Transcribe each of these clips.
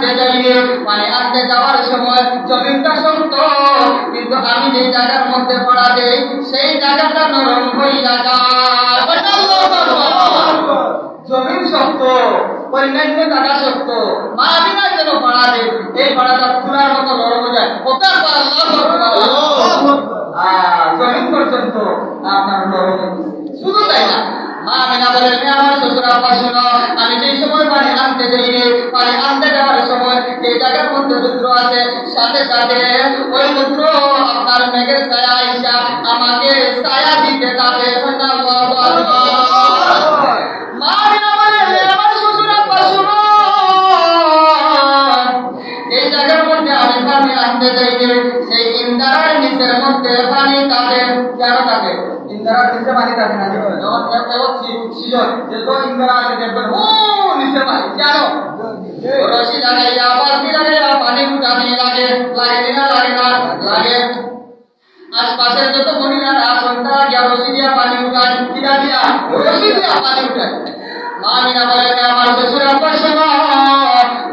আনতে যাইয়ে পানি আনতে যাওয়ার সময় জমিনটা শক্ত, কিন্তু আমি যে জায়গার মধ্যে পড়া দেই সেই জায়গাটা নরম হইয়া যায়। জমিন শক্ত, অন্যান্য জায়গা শক্ত, মা আমিনার যেন পড়া দেয় এই পড়াটা তুলার মতো নরম হয়ে যায়। জমিন পর্যন্ত আপনার নরম, শুধু তাই না, মা আমিনা বলেন আমার শ্বশুর আব্বা শোনো, আমি যেই সময় পানি আনতে যাই, পানি আনতে যাওয়ার সময় যে জায়গার মধ্যে রুদ্র আছে সাথে সাথে ওই রুদ্র আপনার মেঘের ছায়া আইসা আমাকে ছায়া দিতে যাবে। মা আমিনা বলেন আমার শ্বশুর আব্বা শোনো, এই জায়গার মধ্যে আমি পানি আনতে যাই সেই ইন্দারার নিচের মধ্যে পানি থাকে। কেন থাকে? ইন্দারার নিচে পানি থাকে না, সিজন যেহেতু ইন্দারা আছে দেখবেন ও নিচে পানি, কেন? রশি লাগাইয়া বালতি লাগাইয়া পানি উঠানি লাগে, লাগে না লাগে না লাগে। আশপাশের যত মহিলারা সন্ধ্যা গিয়া রশি দিয়া পানি উঠান, কিনা দিয়া রশি দিয়া পানি উঠান। মা আমিনা বলেন আমার শ্বশুর আব্বা শোনো,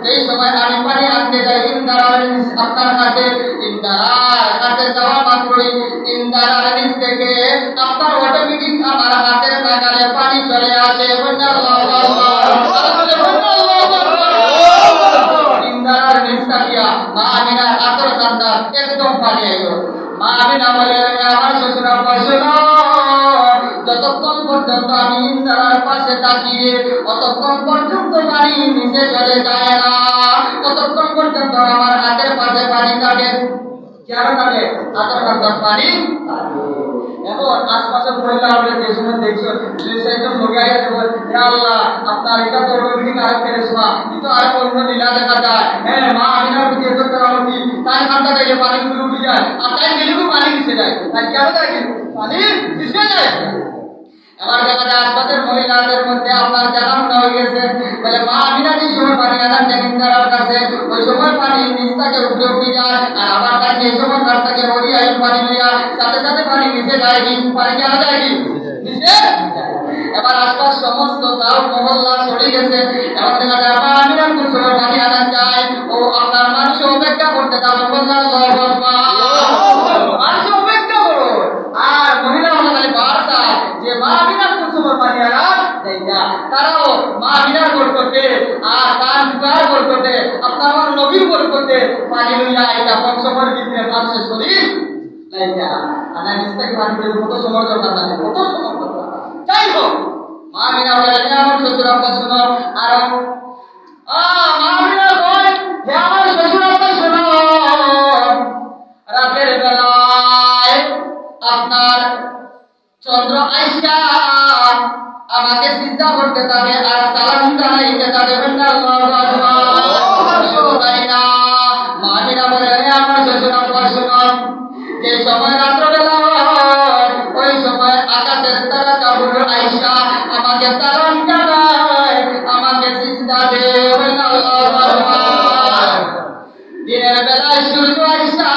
যেই সময় আমি পানি আনতে যাই ইন্দারার আপনার কাছে, ইন্দারার কাছে যাওয়া মাত্রই ইন্দারার নিচ থেকে আপনার অটোমেটিক আমার হাতের নাগালে পানি চলে আসে। ইন্দারার নিচ থাকিয়া মা আমিনার আতর কান্দা একদম পানি এলো। মা আমিনা বলেন আমার শ্বশুর আব্বা শোনো, যতক্ষণ পর্যন্ত আমি ইন্দারার পাশে তাকিয়ে অতক্ষণ পর্যন্ত পানি নিচে চলে যায় না, ততক্ষণ পর্যন্ত আমার হাতের পাশে পানি থাকে। কেন থাকে? হাতের কাছে পানি। এখন আশপাশের মহিলা আমরা যে সময় দেখছো দুই চারজন লোক আগে আল্লাহ আপনার এটা তো অটোমেটিক আরেক ফেরেশমা, কিন্তু আর অন্য লীলা দেখা যায়। হ্যাঁ, মা আমিনার প্রতি এত কেরামতি, তাই কান্তা গেলে পানি গুলো উঠে যায়, আর তাই গেলেও পানি নিচে যায়। তাই কেন থাকে? পানি নিচে যায়। এবার দেখা যায় আশপাশের মহিলাদের মধ্যে আপনার জানা মনে হয়ে গেছে, বলে মা আমিনা যে সময় পানি আনার জামিনদারের কাছে ওই সময় পানি নিচ থেকে উপরে উঠে যায়, আর আবার তার যে সময় কাছ থেকে নদী আইন পানি লইয়া সাথে সাথে পানি নিচে যায় কি? পানি কেন যায় কি? নিচে। এবার আশপাশ সমস্ত গাঁও মহল্লা ছড়ে গেছে। এবার দেখা যায় মা আমিনার কোন সময় পানি আনা যায়, ও আপনার মানুষ অপেক্ষা করতে যাবে, বললাম মানুষ অপেক্ষা করো। আর মহিলা আমাদের বার্তা যে মা আমিনার কোন সময় পানি আনা যাই না, তারাও মা আমিনার বরকতে আর তার জুগার বরকতে আপনার নবীর বরকতে পানি লইয়া এটা কম সময়ের ভিতরে কাজ শেষ করি লাইয়া। আর নিস্তাকে পানি করে কত সময় দরকার লাগে, কত সময় দরকার। যাই হোক, মা আমিনা বলেন আমার শ্বশুর আব্বা শোনো, আর মা আমিনা কয় হে আমার শ্বশুর আব্বা শোনো, রাতের বেলায় আপনার চন্দ্র আইসা আমাকে সিজদা করতে যাবে আর সালাম জানাইতে যাবে। শুধু তাই না, মা আমিনা বলেন আমার শ্বশুর আব্বা শোনো, যে সময় রাত্রবেলা ওই সময় আকাশের তারা কাবুল আইসা আমাকে সালাম জানায়, আমাকে সিজদা দেয়। দিনের বেলায় সূর্য আইসা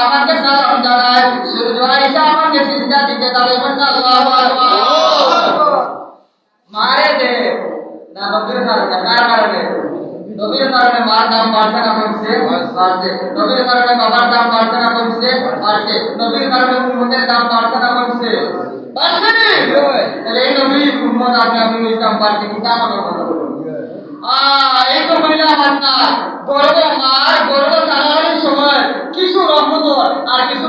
আমাকে সালাম জানায়, সূর্য আইসা আমাকে সিজদা দিতে যাবে। মারে দে না নবীর কারণে, কার কারণে? নবীর কারণে মার দাম বাড়ছে না কমছে? বাড়ছে। নবীর কারণে বাবার দাম বাড়ছে না কমছে? বাড়ছে। নবীর কারণে উম্মতের দাম বাড়ছে না কমছে? বাড়ছে। তাহলে এই নবীর উম্মত আপনি দাম বাড়ছে কি? তা মনে করো। এই তো মহিলা আপনার গর্ব, মার গর্ব জানানোর সময় কিছু রহমত আর কিছু